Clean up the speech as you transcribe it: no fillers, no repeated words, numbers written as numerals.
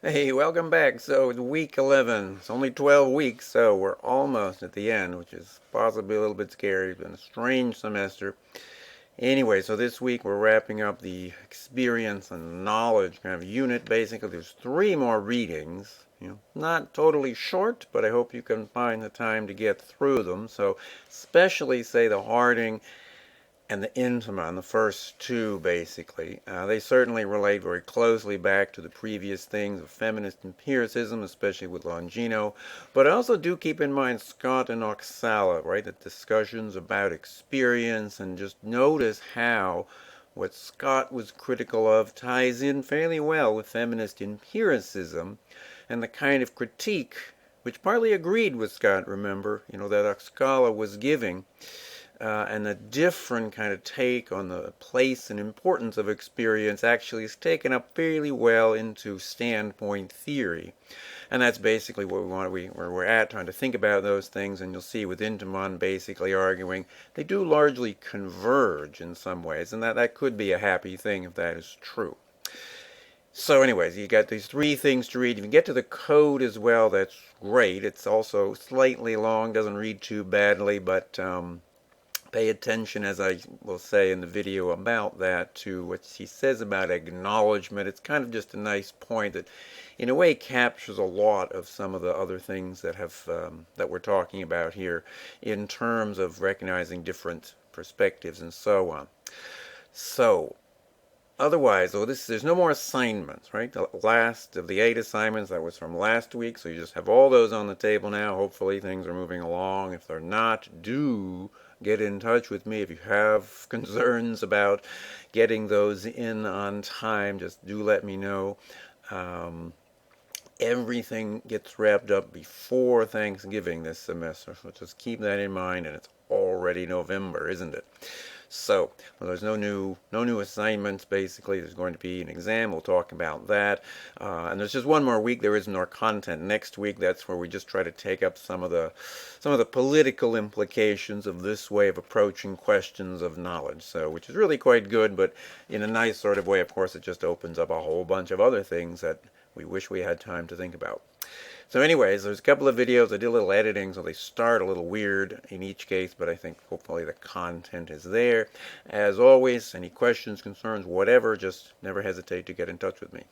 Hey, welcome back. So it's week 11. It's only 12 weeks, so we're almost at the end, which is possibly a little bit scary. It's been a strange semester. Anyway, so this week we're wrapping up the experience and knowledge kind of unit. Basically, there's three more readings. Not totally short, but I hope you can find the time to get through them. So, especially say the Harding and the Intima, the first two, basically. They certainly relate very closely back to the previous things of feminist empiricism, especially with Longino. But also do keep in mind Scott and Oxala, right? The discussions about experience, and just notice how what Scott was critical of ties in fairly well with feminist empiricism and the kind of critique which partly agreed with Scott, remember, that Oxala was giving and a different kind of take on the place and importance of experience actually is taken up fairly well into standpoint theory. And that's basically what where we're at, trying to think about those things. And you'll see with Intimon basically arguing they do largely converge in some ways, and that could be a happy thing if that is true. So, anyways, you got these three things to read. If you get to the code as well, that's great. It's also slightly long, doesn't read too badly, but pay attention, as I will say in the video about that, to what she says about acknowledgement. It's kind of just a nice point that, in a way, captures a lot of some of the other things that we're talking about here in terms of recognizing different perspectives and so on. So, otherwise, there's no more assignments, right? The last of the 8 assignments, that was from last week, so you just have all those on the table now. Hopefully things are moving along. If they're not, do get in touch with me if you have concerns about getting those in on time. Just do let me know. Um, Everything gets wrapped up before Thanksgiving this semester, so just keep that in mind, and it's already November, isn't it? So, well, there's no new assignments. Basically, there's going to be an exam. We'll talk about that. And there's just one more week. There is more content next week. That's where we just try to take up some of the political implications of this way of approaching questions of knowledge. So, which is really quite good, but in a nice sort of way. Of course, it just opens up a whole bunch of other things that we wish we had time to think about. So anyways, there's a couple of videos. I did a little editing, so they start a little weird in each case, but I think hopefully the content is there. As always, any questions, concerns, whatever, just never hesitate to get in touch with me.